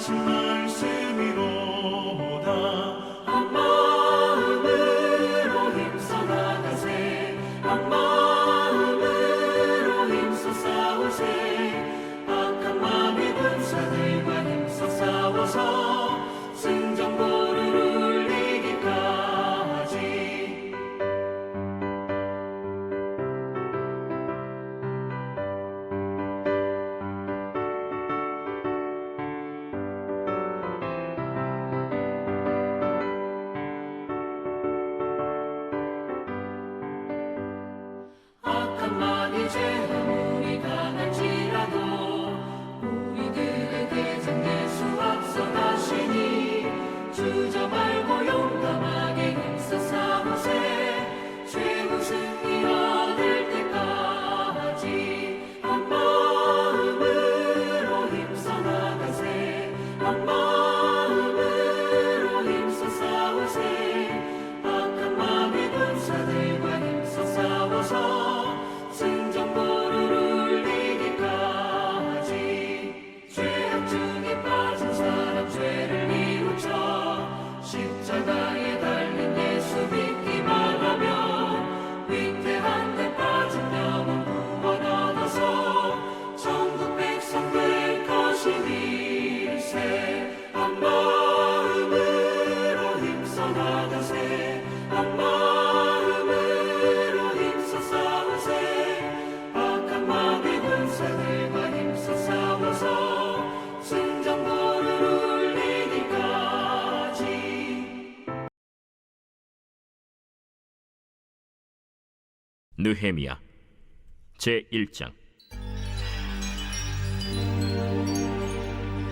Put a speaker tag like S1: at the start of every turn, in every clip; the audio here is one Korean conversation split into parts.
S1: 하신 말씀이로다. 한 마음으로 힘써 나가세. 한 마음으로 힘써 싸우세. 악한 마음의 군사들과 힘써 싸워서 승전보를 울리기까지. 악한 마음이 죄 아무리 강할지라도 우리들의 대장 예수 앞서 가시니 주저 말고 용감하게 힘써 싸우세. 최후 승리 얻을 때까지 한 마음으로 힘써 나가세. 한 마음으로 힘써 싸우세. 악한 마음의 군사들과 힘써 싸워서 승전보를 울리기까지. 죄악 중에 빠진 사람 죄를 뉘우쳐 십자가에 달린 예수 믿기만 하면 위태한 데 빠진 영혼 구원 얻어서 천국 백성 될 것이니세. 한 마음으로 힘써 나가세. 한 마음으로 힘써 싸우세. 악한 마음의 군사들과 힘써 싸워서 승전보를 울리기까지.
S2: 느헤미야 제1장.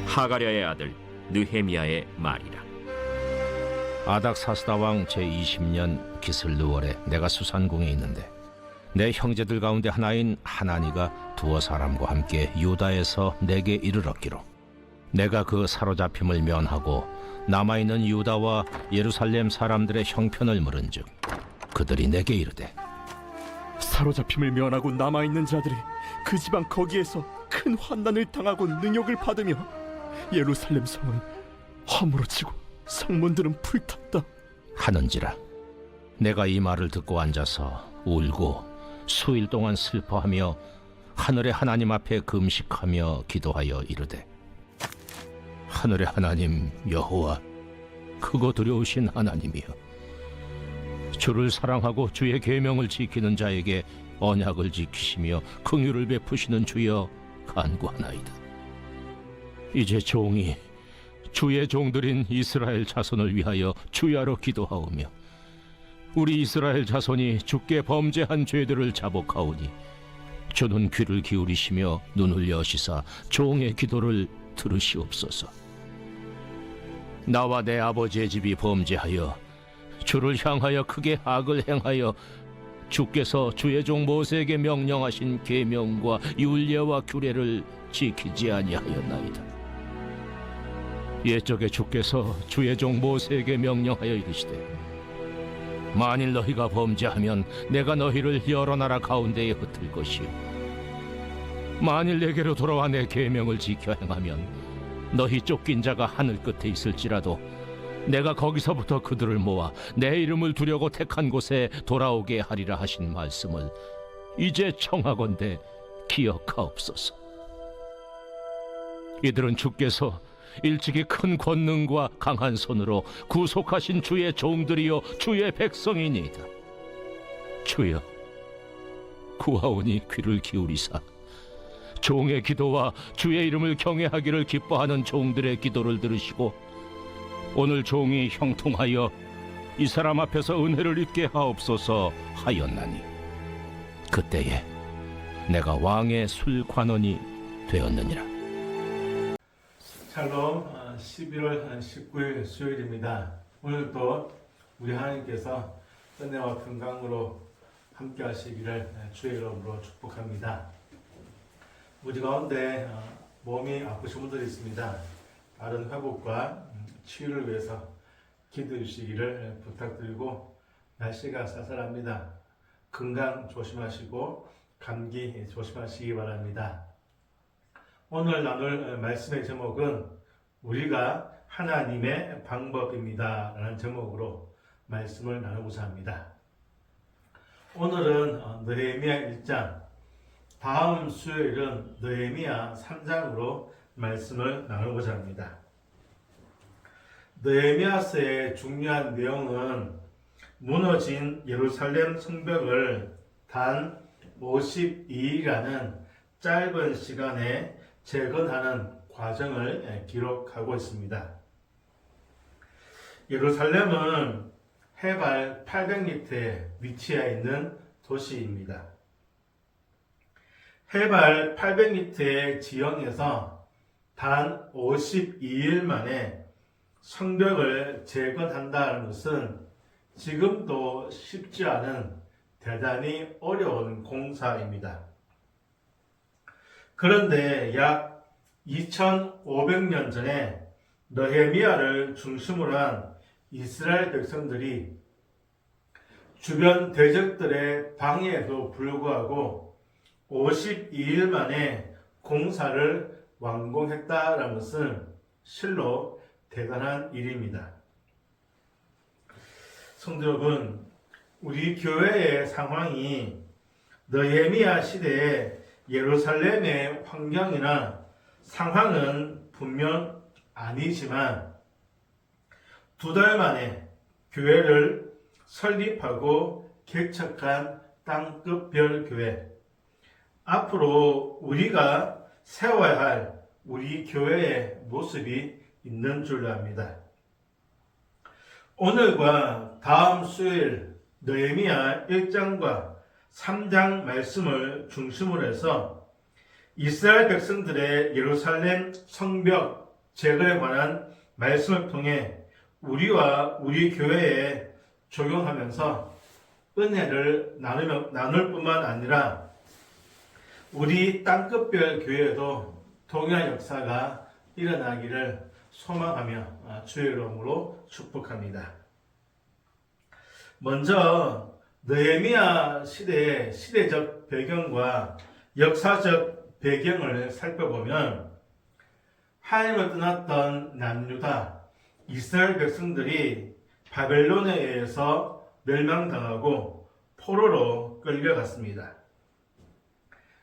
S2: 하가랴의 아들 느헤미야의 말이라.
S3: 아닥사스다 왕 제20년 기슬르월에 내가 수산궁에 있는데 내 형제들 가운데 하나인 하나니가 두어 사람과 함께 유다에서 내게 이르렀기로 내가 그 사로잡힘을 면하고 남아있는 유다와 예루살렘 사람들의 형편을 물은즉 그들이 내게 이르되
S4: 사로잡힘을 면하고 남아있는 자들이 그 지방 거기에서 큰 환난을 당하고 능욕을 받으며 예루살렘 성은 허물어지고 성문들은 불탔다
S3: 하는지라. 내가 이 말을 듣고 앉아서 울고 수일 동안 슬퍼하며 하늘의 하나님 앞에 금식하며 기도하여 이르되 하늘의 하나님 여호와 크고 두려우신 하나님이여, 주를 사랑하고 주의 계명을 지키는 자에게 언약을 지키시며 긍휼을 베푸시는 주여 간구하나이다. 이제 종이 주의 종들인 이스라엘 자손을 위하여 주야로 기도하오며 우리 이스라엘 자손이 주께 범죄한 죄들을 자복하오니 주는 귀를 기울이시며 눈을 여시사 종의 기도를 들으시옵소서. 나와 내 아버지의 집이 범죄하여 주를 향하여 크게 악을 행하여 주께서 주의 종 모세에게 명령하신 계명과 율례와 규례를 지키지 아니하였나이다. 옛적에 주께서 주의 종 모세에게 명령하여 이르시되 만일 너희가 범죄하면 내가 너희를 여러 나라 가운데에 흩을 것이요 만일 내게로 돌아와 내 계명을 지켜 행하면 너희 쫓긴 자가 하늘 끝에 있을지라도 내가 거기서부터 그들을 모아 내 이름을 두려고 택한 곳에 돌아오게 하리라 하신 말씀을 이제 청하건대 기억하옵소서. 이들은 주께서 일찍이 큰 권능과 강한 손으로 구속하신 주의 종들이요 주의 백성이니이다. 주여, 구하오니 귀를 기울이사 종의 기도와 주의 이름을 경외하기를 기뻐하는 종들의 기도를 들으시고 오늘 종이 형통하여 이 사람 앞에서 은혜를 입게 하옵소서 하였나니 그때에 내가 왕의 술관원이 되었느니라.
S5: 샬롬. 11월 19일 수요일입니다. 오늘도 우리 하나님께서 은혜와 평강으로 함께 하시기를 주의 이름으로 축복합니다. 우리 가운데 몸이 아프신 분들이 있습니다. 빠른 회복과 치유를 위해서 기도해 주시기를 부탁드리고, 날씨가 쌀쌀합니다. 건강 조심하시고 감기 조심하시기 바랍니다. 오늘 나눌 말씀의 제목은 우리가 하나님의 방법입니다 라는 제목으로 말씀을 나누고자 합니다. 오늘은 느헤미야 1장, 다음 수요일은 느헤미야 3장으로 말씀을 나누고자 합니다. 느헤미야서의 중요한 내용은 무너진 예루살렘 성벽을 단 52일이라는 짧은 시간에 재건하는 과정을 기록하고 있습니다. 예루살렘은 해발 800m에 위치해 있는 도시입니다. 해발 800m의 지형에서 단 52일 만에 성벽을 재건한다는 것은 지금도 쉽지 않은 대단히 어려운 공사입니다. 그런데 약 2500년 전에 느헤미야를 중심으로 한 이스라엘 백성들이 주변 대적들의 방해에도 불구하고 52일 만에 공사를 완공했다는 것은 실로 대단한 일입니다. 성도 여러분, 우리 교회의 상황이 느헤미야 시대의 예루살렘의 환경이나 상황은 분명 아니지만 2달 만에 교회를 설립하고 개척한 땅끝별 교회, 앞으로 우리가 세워야 할 우리 교회의 모습이 있는 줄로 압니다. 오늘과 다음 수요일 느헤미야 1장과 3장 말씀을 중심으로 해서 이스라엘 백성들의 예루살렘 성벽 재건에 관한 말씀을 통해 우리와 우리 교회에 적용하면서 은혜를 나눌 뿐만 아니라 우리 땅끝별 교회에도 동일한 역사가 일어나기를 소망하며 주의 이름으로 축복합니다. 먼저 느헤미야 시대의 시대적 배경과 역사적 배경을 살펴보면 하나님을 떠났던 남유다 이스라엘 백성들이 바벨론에 의해서 멸망당하고 포로로 끌려갔습니다.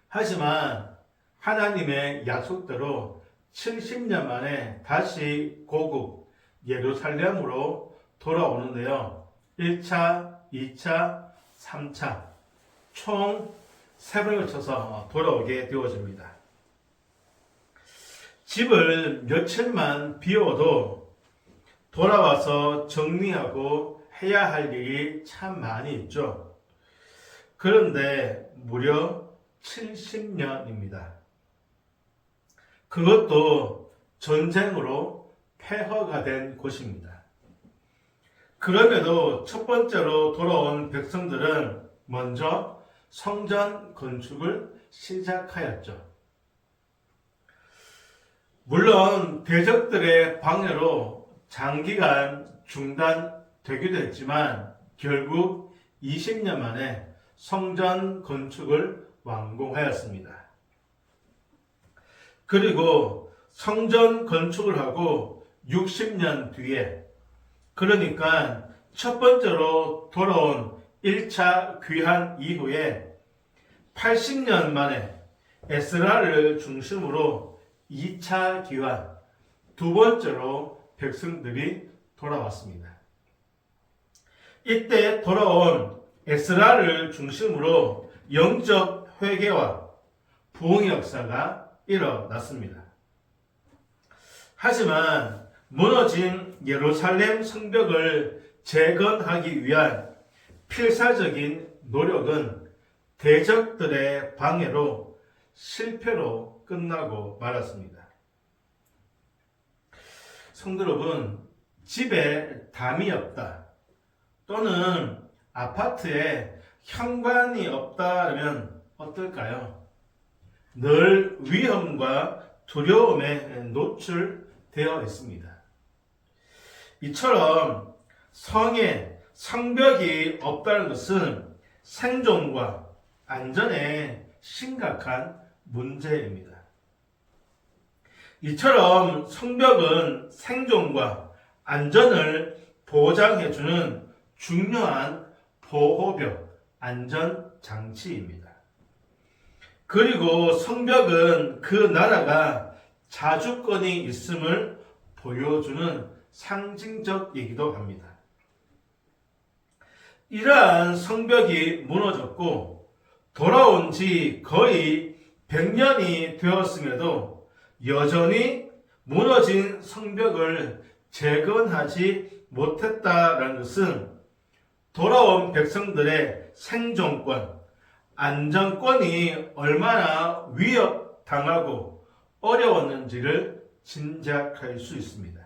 S5: 하지만 하나님의 약속대로 70년 만에 다시 고국 예루살렘으로 돌아오는데요. 1차, 2차, 3차 총 3번을 거쳐서 돌아오게 되어집니다. 집을 며칠만 비워도 돌아와서 정리하고 해야 할 일이 참 많이 있죠. 그런데 무려 70년입니다. 그것도 전쟁으로 폐허가 된 곳입니다. 그럼에도 첫 번째로 돌아온 백성들은 먼저 성전 건축을 시작하였죠. 물론 대적들의 방해로 장기간 중단되기도 했지만 결국 20년 만에 성전 건축을 완공하였습니다. 그리고 성전 건축을 하고 60년 뒤에, 그러니까 첫 번째로 돌아온 1차 귀환 이후에 80년 만에 에스라를 중심으로 2차 귀환, 두 번째로 백성들이 돌아왔습니다. 이때 돌아온 에스라를 중심으로 영적 회개와 부흥의 역사가 일어났습니다. 하지만 무너진 예루살렘 성벽을 재건하기 위한 필사적인 노력은 대적들의 방해로 실패로 끝나고 말았습니다. 성도 여러분, 집에 담이 없다 또는 아파트에 현관이 없다면 어떨까요? 늘 위험과 두려움에 노출되어 있습니다. 이처럼 성에 성벽이 없다는 것은 생존과 안전에 심각한 문제입니다. 이처럼 성벽은 생존과 안전을 보장해주는 중요한 보호벽, 안전장치입니다. 그리고 성벽은 그 나라가 자주권이 있음을 보여주는 상징적이기도 합니다. 이러한 성벽이 무너졌고 돌아온 지 거의 100년이 되었음에도 여전히 무너진 성벽을 재건하지 못했다는 것은 돌아온 백성들의 생존권, 안전권이 얼마나 위협당하고 어려웠는지를 짐작할 수 있습니다.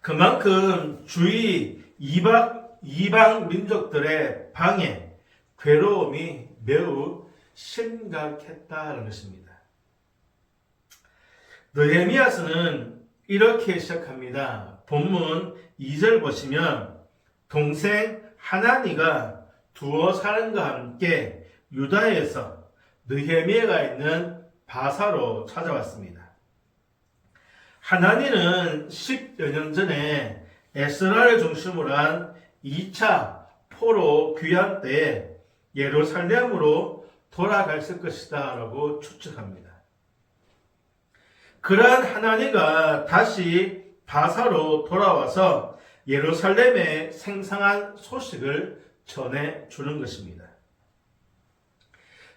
S5: 그만큼 주위 이방 민족들의 방해, 괴로움이 매우 심각했다는 것입니다. 느헤미야서는 이렇게 시작합니다. 본문 2절 보시면 동생 하나니가 두어 사람과 함께 유다에서 느헤미야가 있는 바사로 찾아왔습니다. 하나니는 10여 년 전에 에스라를 중심으로 한 2차 포로 귀환 때에 예루살렘으로 돌아갔을 것이다 라고 추측합니다. 그러한 하나니가 다시 바사로 돌아와서 예루살렘에 생생한 소식을 전해주는 것입니다.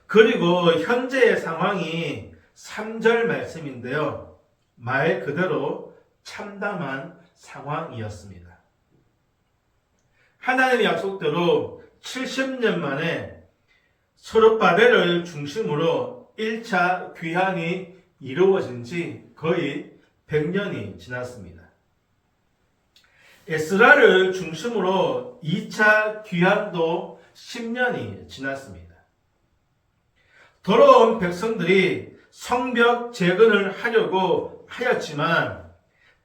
S5: 그리고 현재의 상황이 3절 말씀인데요. 말 그대로 참담한 상황이었습니다. 하나님의 약속대로 70년 만에 스룹바벨을 중심으로 1차 귀환이 이루어진 지 거의 100년이 지났습니다. 에스라를 중심으로 2차 귀환도 10년이 지났습니다. 돌아온 백성들이 성벽 재건을 하려고 하였지만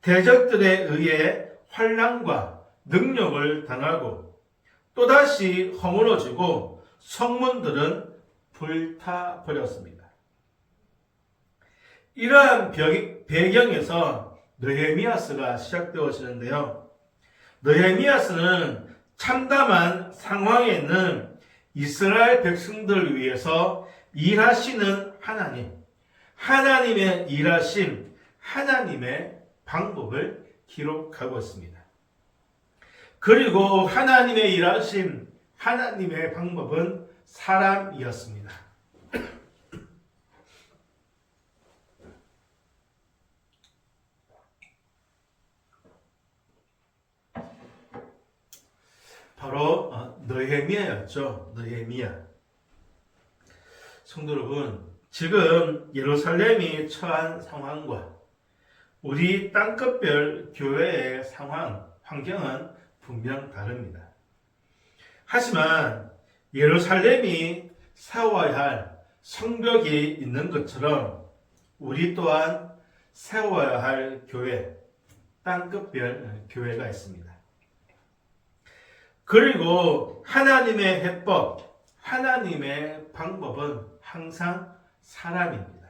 S5: 대적들에 의해 환난과 능력을 당하고 또다시 허물어지고 성문들은 불타버렸습니다. 이러한 배경에서 느헤미야서가 시작되어지는데요. 느헤미야서는 참담한 상황에 있는 이스라엘 백성들을 위해서 일하시는 하나님, 하나님의 일하심, 하나님의 방법을 기록하고 있습니다. 그리고 하나님의 일하심, 하나님의 방법은 사람이었습니다. 바로 느헤미야였죠. 느헤미야. 성도 여러분, 지금 예루살렘이 처한 상황과 우리 땅끝별 교회의 상황, 환경은 분명 다릅니다. 하지만 예루살렘이 세워야 할 성벽이 있는 것처럼 우리 또한 세워야 할 교회, 땅끝별 교회가 있습니다. 그리고 하나님의 해법, 하나님의 방법은 항상 사람입니다.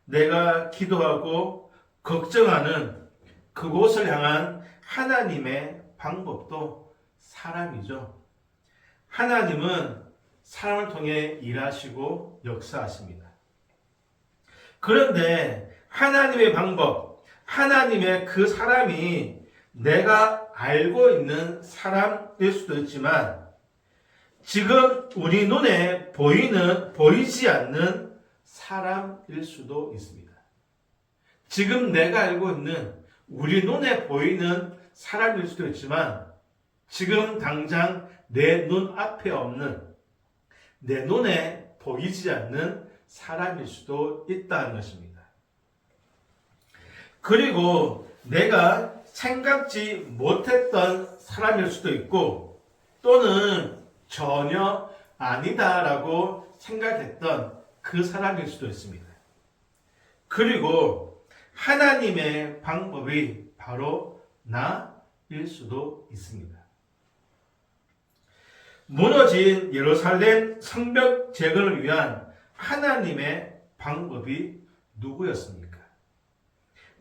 S5: 내가 기도하고 걱정하는 그곳을 향한 하나님의 방법도 사람이죠. 하나님은 사람을 통해 일하시고 역사하십니다. 그런데 하나님의 방법, 하나님의 그 사람이 내가 알고 있는 사람일 수도 있지만 지금 우리 눈에 보이지 않는 사람일 수도 있습니다. 지금 내가 알고 있는 우리 눈에 보이는 사람일 수도 있지만 지금 당장 내 눈 앞에 없는, 내 눈에 보이지 않는 사람일 수도 있다는 것입니다. 그리고 내가 생각지 못했던 사람일 수도 있고 또는 전혀 아니다라고 생각했던 그 사람일 수도 있습니다. 그리고 하나님의 방법이 바로 나일 수도 있습니다. 무너진 예루살렘 성벽 재건을 위한 하나님의 방법이 누구였습니까?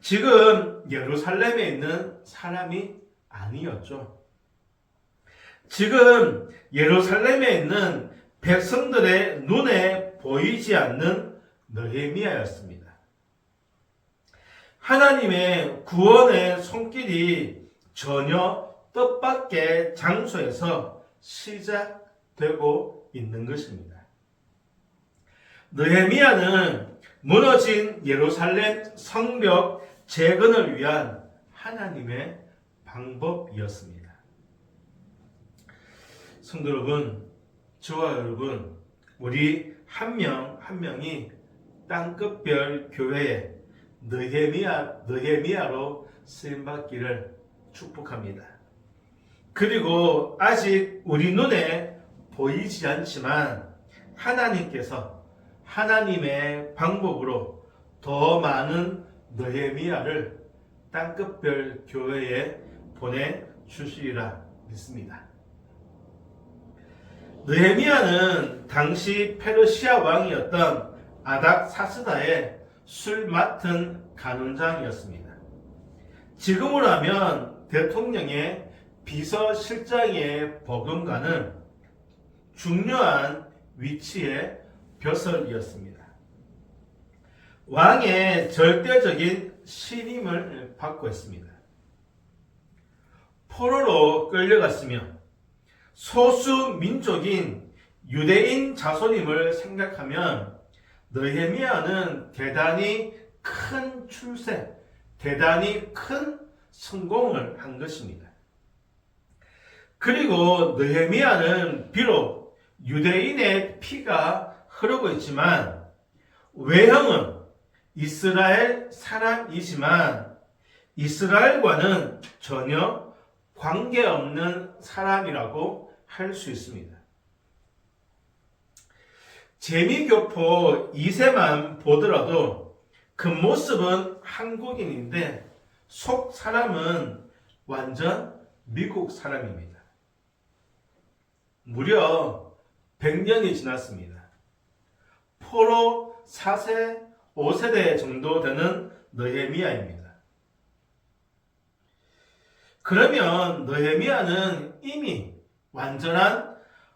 S5: 지금 예루살렘에 있는 사람이 아니었죠. 지금 예루살렘에 있는 백성들의 눈에 보이지 않는 느헤미야였습니다. 하나님의 구원의 손길이 전혀 뜻밖의 장소에서 시작되고 있는 것입니다. 느헤미야는 무너진 예루살렘 성벽 재건을 위한 하나님의 방법이었습니다. 성도 여러분, 저와 여러분, 우리 한 명 한 명이 땅끝별 교회의 느헤미야로 쓰임받기를 축복합니다. 그리고 아직 우리 눈에 보이지 않지만 하나님께서 하나님의 방법으로 더 많은 느헤미야를 땅끝별 교회에 보내주시리라 믿습니다. 느헤미야는 당시 페르시아 왕이었던 아닥사스다의 술 맡은 간원장이었습니다. 지금으로 하면 대통령의 비서실장의 버금가는 중요한 위치의 벼슬이었습니다. 왕의 절대적인 신임을 받고 있습니다. 포로로 끌려갔으며 소수 민족인 유대인 자손임을 생각하면 느헤미야는 대단히 큰 출세, 대단히 큰 성공을 한 것입니다. 그리고 느헤미야는 비록 유대인의 피가 흐르고 있지만 외형은 이스라엘 사람이지만 이스라엘과는 전혀 관계없는 사람이라고 할 수 있습니다. 재미교포 2세만 보더라도 그 모습은 한국인인데 속 사람은 완전 미국 사람입니다. 무려 100년이 지났습니다. 포로 4세, 5세대 정도 되는 느헤미야입니다. 그러면 느헤미야는 이미 완전한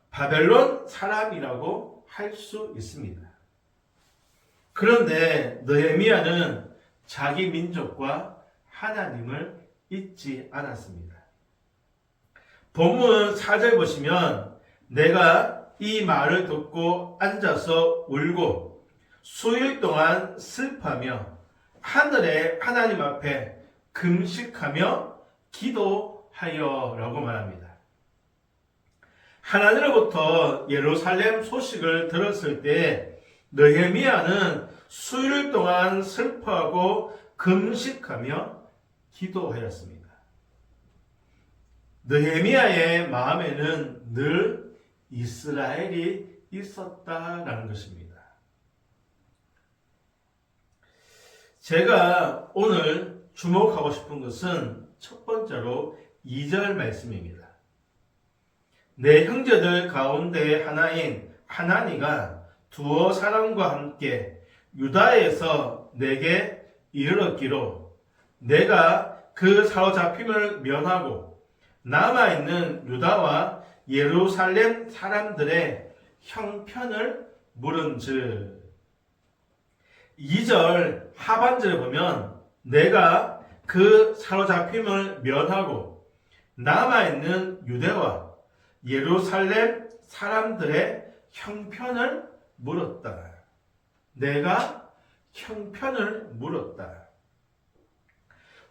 S5: 바벨론 사람이라고 할 수 있습니다. 그런데 느헤미야는 자기 민족과 하나님을 잊지 않았습니다. 본문 4절 보시면 내가 이 말을 듣고 앉아서 울고 수일 동안 슬퍼하며 하늘의 하나님 앞에 금식하며 기도하여 라고 말합니다. 하나님으로부터 예루살렘 소식을 들었을 때 느헤미야는 수일 동안 슬퍼하고 금식하며 기도하였습니다. 느헤미야의 마음에는 늘 이스라엘이 있었다라는 것입니다. 제가 오늘 주목하고 싶은 것은 첫 번째로 2절 말씀입니다. 내 형제들 가운데 하나인 하나니가 두어 사람과 함께 유다에서 내게 이르렀기로 내가 그 사로잡힘을 면하고 남아있는 유다와 예루살렘 사람들의 형편을 물은즉 2절 하반절에 보면 내가 그 사로잡힘을 면하고 남아있는 유대와 예루살렘 사람들의 형편을 물었다. 내가 형편을 물었다.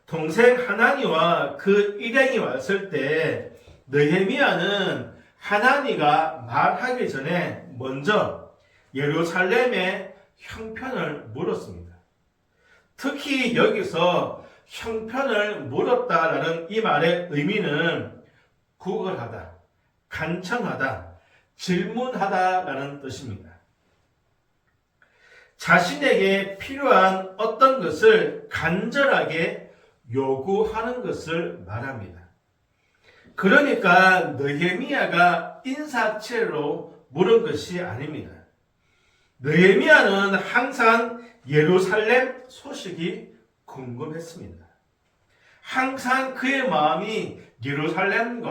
S5: 동생 하나니와 그 일행이 왔을 때 느헤미야는 하나니가 말하기 전에 먼저 예루살렘의 형편을 물었습니다. 특히 여기서 형편을 물었다라는 이 말의 의미는 구걸하다, 간청하다, 질문하다라는 뜻입니다. 자신에게 필요한 어떤 것을 간절하게 요구하는 것을 말합니다. 그러니까 느헤미야가 인사치레로 물은 것이 아닙니다. 느헤미야는 항상 예루살렘 소식이 궁금했습니다. 항상 그의 마음이 예루살렘에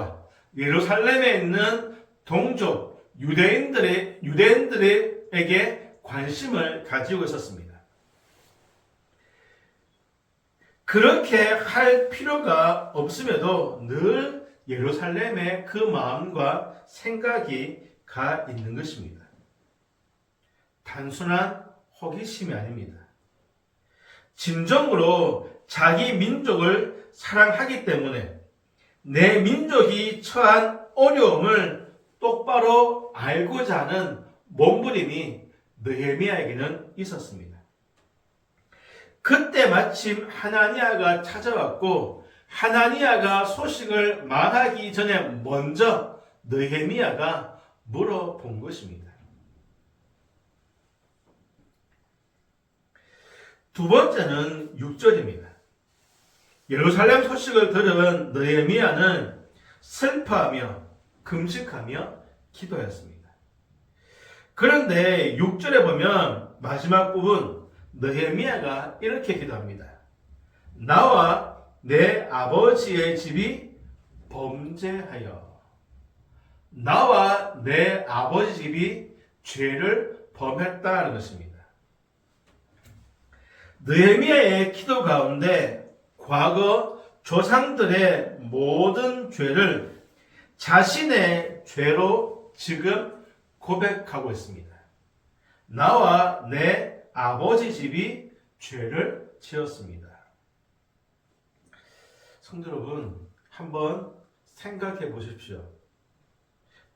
S5: 있는 동족 유대인들에게 관심을 가지고 있었습니다. 그렇게 할 필요가 없음에도 늘 예루살렘에 그 마음과 생각이 가 있는 것입니다. 단순한 호기심이 아닙니다. 진정으로 자기 민족을 사랑하기 때문에 내 민족이 처한 어려움을 똑바로 알고자 하는 몸부림이 느헤미야에게는 있었습니다. 그때 마침 하나니아가 찾아왔고 하나니아가 소식을 말하기 전에 먼저 느헤미야가 물어본 것입니다. 두 번째는 6절입니다. 예루살렘 소식을 들은 느헤미야는 슬퍼하며 금식하며 기도했습니다. 그런데 6절에 보면 마지막 부분 느헤미야가 이렇게 기도합니다. 나와 내 아버지의 집이 범죄하여 나와 내 아버지 집이 죄를 범했다는 것입니다. 느헤미야의 기도 가운데 과거 조상들의 모든 죄를 자신의 죄로 지금 고백하고 있습니다. 나와 내 아버지 집이 죄를 지었습니다. 성도 여러분, 한번 생각해 보십시오.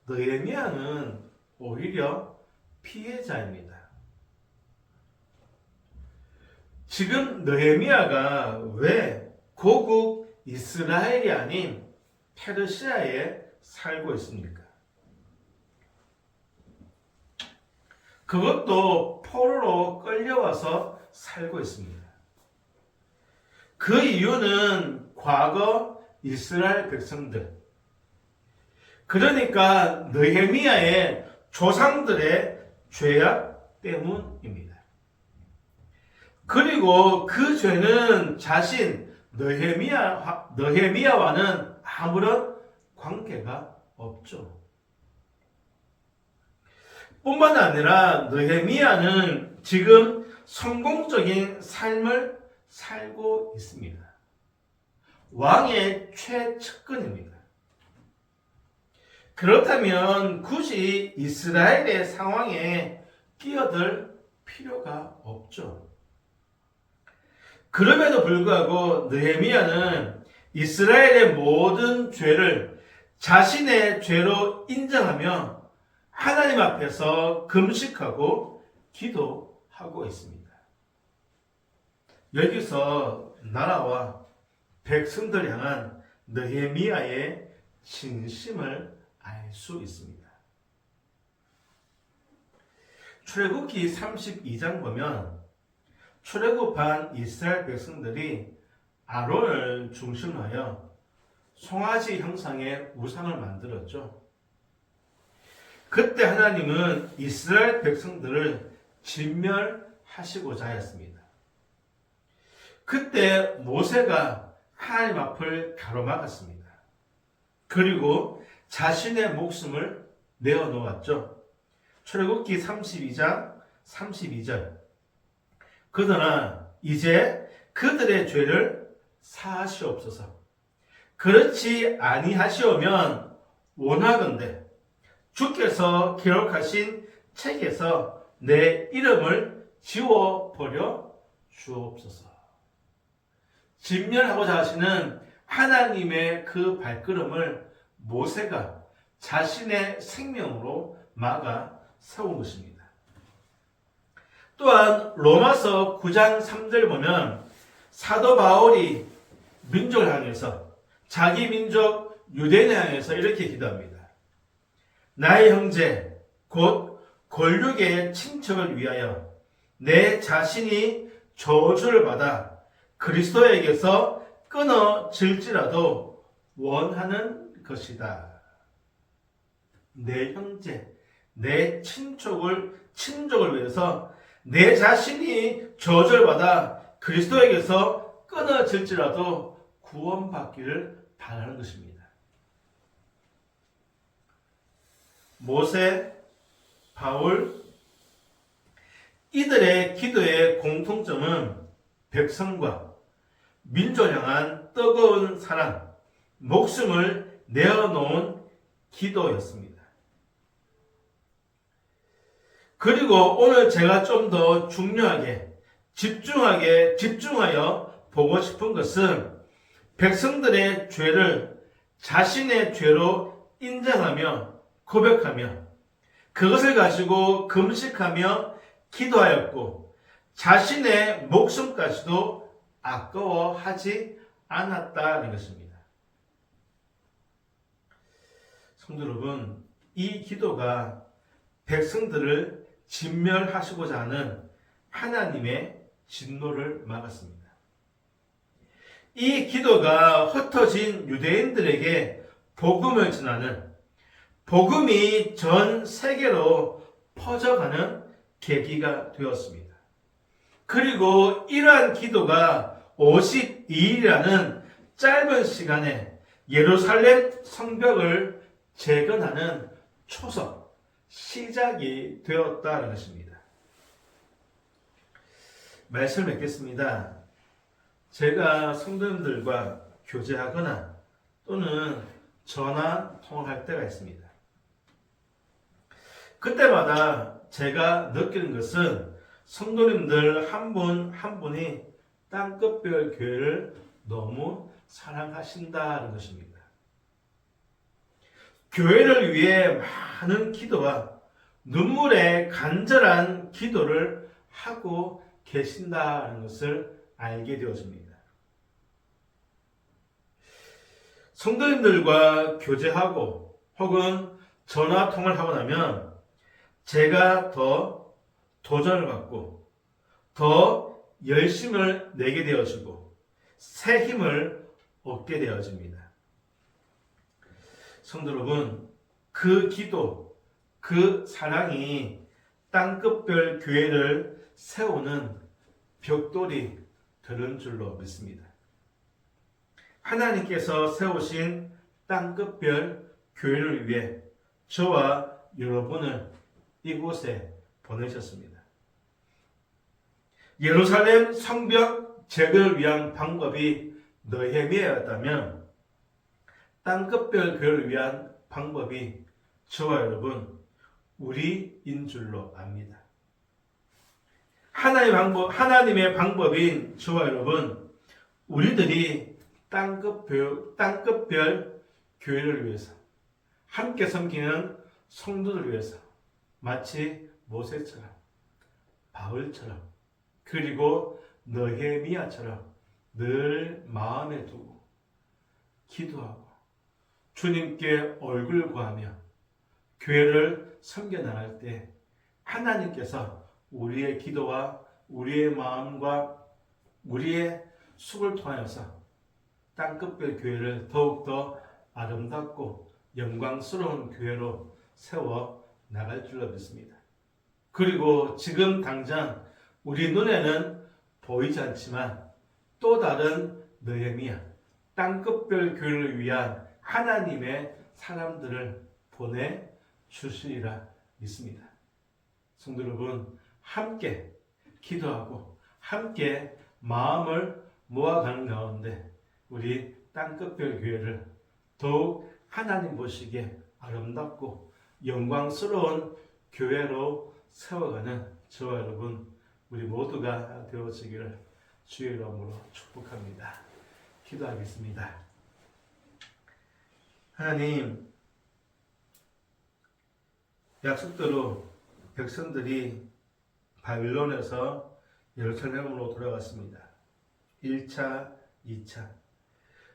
S5: 느헤미야는 오히려 피해자입니다. 지금 느헤미야가 왜 고국 이스라엘이 아닌 페르시아에 살고 있습니까? 그것도 포로로 끌려와서 살고 있습니다. 그 이유는 과거 이스라엘 백성들, 그러니까 느헤미야의 조상들의 죄악 때문입니다. 그리고 그 죄는 자신 느헤미야와는 아무런 관계가 없죠. 뿐만 아니라 느헤미야는 지금 성공적인 삶을 살고 있습니다. 왕의 최측근입니다. 그렇다면 굳이 이스라엘의 상황에 끼어들 필요가 없죠. 그럼에도 불구하고 느헤미야는 이스라엘의 모든 죄를 자신의 죄로 인정하며 하나님 앞에서 금식하고 기도하고 있습니다. 여기서 나라와 백성들 향한 느헤미야의 진심을 알 수 있습니다. 출애굽기 32장 보면 출애굽한 이스라엘 백성들이 아론을 중심하여 송아지 형상의 우상을 만들었죠. 그때 하나님은 이스라엘 백성들을 진멸하시고자 하였습니다. 그때 모세가 하나님 앞을 가로막았습니다. 그리고 자신의 목숨을 내어놓았죠. 출애굽기 32장 32절. 그러나 이제 그들의 죄를 사하시옵소서. 그렇지 아니하시오면 원하건대 주께서 기록하신 책에서 내 이름을 지워버려 주옵소서. 진멸하고자 하시는 하나님의 그 발걸음을 모세가 자신의 생명으로 막아 세운 것입니다. 또한 로마서 9장 3절 보면 사도 바울이 민족을 향해서 자기 민족 유대인을 향해서 이렇게 기도합니다. 나의 형제 곧 권력의 친척을 위하여 내 자신이 저주를 받아 그리스도에게서 끊어질지라도 원하는 것이다. 내 형제, 내 친족을 위해서 내 자신이 저주를 받아 그리스도에게서 끊어질지라도 구원받기를 바라는 것입니다. 모세, 바울, 이들의 기도의 공통점은 백성과 민족을 향한 뜨거운 사랑, 목숨을 내어놓은 기도였습니다. 그리고 오늘 제가 좀 더 중요하게 집중하여 보고 싶은 것은 백성들의 죄를 자신의 죄로 인정하며 고백하며 그것을 가지고 금식하며 기도하였고 자신의 목숨까지도 아까워하지 않았다는 것입니다. 성도 여러분, 이 기도가 백성들을 진멸하시고자 하는 하나님의 진노를 막았습니다. 이 기도가 흩어진 유대인들에게 복음을 전하는, 복음이 전 세계로 퍼져가는 계기가 되었습니다. 그리고 이러한 기도가 52일이라는 짧은 시간에 예루살렘 성벽을 재건하는 초석, 시작이 되었다는 것입니다. 말씀을 맺겠습니다. 제가 성도님들과 교제하거나 또는 전화 통화할 때가 있습니다. 그때마다 제가 느끼는 것은 성도님들 한 분 한 분이 땅끝별 교회를 너무 사랑하신다는 것입니다. 교회를 위해 많은 기도와 눈물의 간절한 기도를 하고 계신다는 것을 알게 되어집니다. 성도님들과 교제하고 혹은 전화 통화를 하고 나면 제가 더 도전을 받고 더 열심을 내게 되어지고 새 힘을 얻게 되어집니다. 성도 여러분, 그 기도, 그 사랑이 땅끝별 교회를 세우는 벽돌이 되는 줄로 믿습니다. 하나님께서 세우신 땅끝별 교회를 위해 저와 여러분을 이곳에 보내셨습니다. 예루살렘 성벽 재건을 위한 방법이 느헤미야였다면 땅끝별 교회를 위한 방법이 저와 여러분 우리인 줄로 압니다. 하나님의 방법인 저와 여러분, 우리들이 땅끝별 교회를 위해서 함께 섬기는 성도들을 위해서 마치 모세처럼, 바울처럼, 그리고 느헤미야처럼 늘 마음에 두고 기도하고 주님께 얼굴 구하며 교회를 섬겨나갈 때 하나님께서 우리의 기도와 우리의 마음과 우리의 숙을 통하여서 땅끝별 교회를 더욱더 아름답고 영광스러운 교회로 세워 나갈 줄로 믿습니다. 그리고 지금 당장 우리 눈에는 보이지 않지만 또 다른 느헤미야, 땅끝별 교회를 위한 하나님의 사람들을 보내주시리라 믿습니다. 성도 여러분, 함께 기도하고 함께 마음을 모아가는 가운데 우리 땅끝별 교회를 더욱 하나님 보시기에 아름답고 영광스러운 교회로 세워가는 저와 여러분 우리 모두가 되어지기를 주의 이름으로 축복합니다. 기도하겠습니다. 하나님, 약속대로 백성들이 바빌론에서 예루살렘으로 돌아갔습니다. 1차, 2차.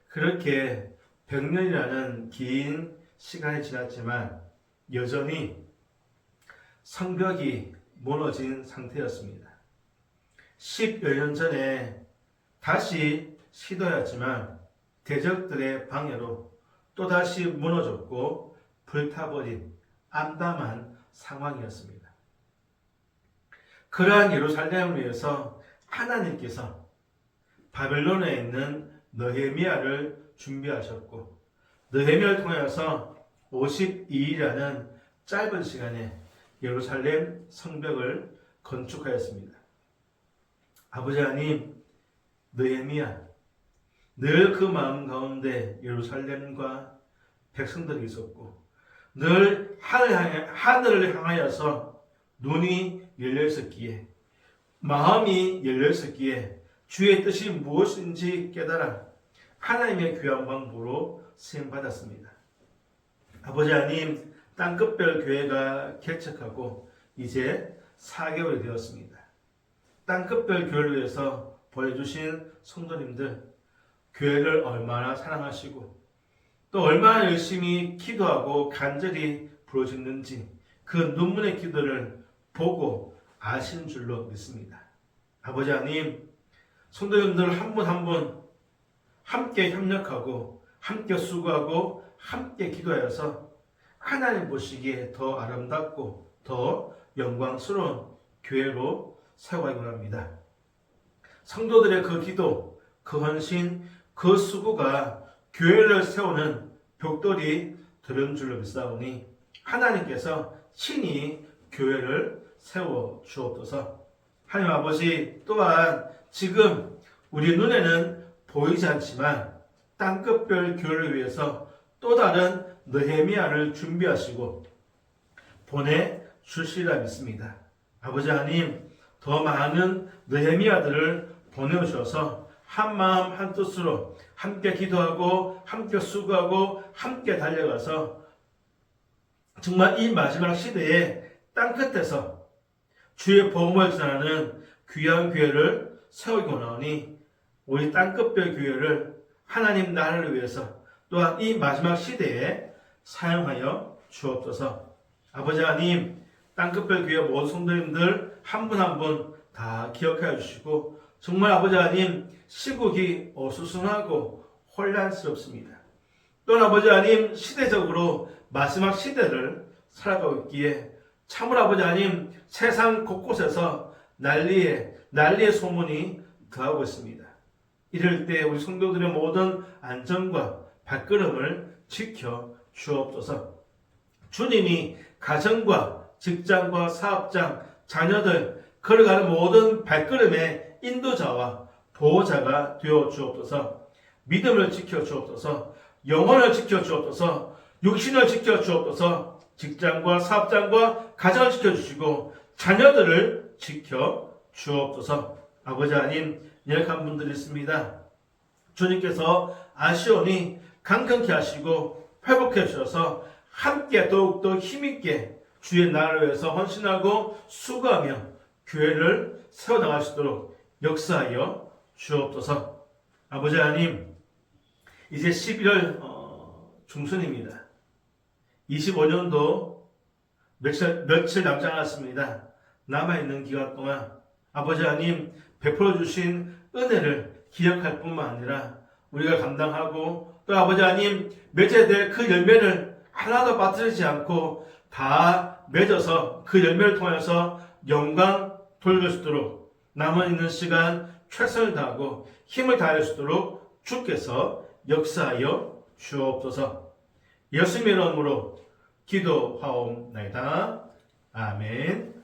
S5: 그렇게 100년이라는 긴 시간이 지났지만 여전히 성벽이 무너진 상태였습니다. 10여 년 전에 다시 시도했지만 대적들의 방해로 또다시 무너졌고 불타버린 암담한 상황이었습니다. 그러한 예루살렘을 위해서 하나님께서 바벨론에 있는 느헤미야를 준비하셨고 느헤미야를 통해서 52일이라는 짧은 시간에 예루살렘 성벽을 건축하였습니다. 아버지 하나님, 느헤미야 늘 그 마음 가운데 예루살렘과 백성들이 있었고 늘 하늘을 향하여서 눈이 열려 있었기에 마음이 열려 있었기에 주의 뜻이 무엇인지 깨달아 하나님의 귀한 방법으로 쓰임받았습니다. 아버지 하나님, 땅끝별 교회가 개척하고 이제 4개월이 되었습니다. 땅끝별 교회를 위해서 보내주신 성도님들, 교회를 얼마나 사랑하시고 또 얼마나 열심히 기도하고 간절히 부르짖는지 그 눈물의 기도를 보고 아신 줄로 믿습니다. 아버지 하나님, 성도님들 한 분 한 분 함께 협력하고 함께 수고하고 함께 기도하여서 하나님 보시기에 더 아름답고 더 영광스러운 교회로 세워가기 원합니다. 성도들의 그 기도, 그 헌신, 그 수고가 교회를 세우는 벽돌이 되는 줄로 믿사오니 하나님께서 친히 교회를 세워 주옵소서. 하나님 아버지, 또한 지금 우리 눈에는 보이지 않지만 땅끝별 교회를 위해서 또 다른 느헤미야를 준비하시고 보내주시리라 믿습니다. 아버지 하나님, 더 많은 느헤미야들을 보내주셔서 한마음 한뜻으로 함께 기도하고 함께 수고하고 함께 달려가서 정말 이 마지막 시대에 땅끝에서 주의 복음을 전하는 귀한 교회를 세우기 원하오니 우리 땅끝별 교회를 하나님 나라를 위해서 또한 이 마지막 시대에 사용하여 주옵소서. 아버지 하나님, 땅끝별 교회 모든 성도님들 한 분 한 분 다 기억하여 주시고 정말 아버지 하나님, 시국이 어수선하고 혼란스럽습니다. 또한 아버지 하나님, 시대적으로 마지막 시대를 살아가고 있기에 참으로 아버지 하나님, 세상 곳곳에서 난리의 소문이 더하고 있습니다. 이럴 때 우리 성도들의 모든 안전과 발걸음을 지켜 주옵소서. 주님이 가정과 직장과 사업장, 자녀들 걸어가는 모든 발걸음의 인도자와 보호자가 되어 주옵소서. 믿음을 지켜 주옵소서. 영혼을 지켜 주옵소서. 육신을 지켜 주옵소서. 직장과 사업장과 가정을 지켜 주시고 자녀들을 지켜 주옵소서. 아버지 하나님, 연약한 분들이 있습니다. 주님께서 아시오니 강건케 하시고 회복해 주셔서 함께 더욱더 힘있게 주의 나라를 위해서 헌신하고 수고하며 교회를 세워나갈 수 있도록 역사하여 주옵소서. 아버지 하나님, 이제 11월 중순입니다. 25년도 며칠 남지 않았습니다. 남아있는 기간 동안 아버지 하나님 베풀어 주신 은혜를 기억할 뿐만 아니라 우리가 감당하고 또 아버지 하나님 맺어야 그 열매를 하나도 빠뜨리지 않고 다 맺어서 그 열매를 통해서 영광 돌릴 수 있도록 남아있는 시간 최선을 다하고 힘을 다할 수 있도록 주께서 역사하여 주옵소서. 예수님의 이름으로 기도하옵나이다. 아멘.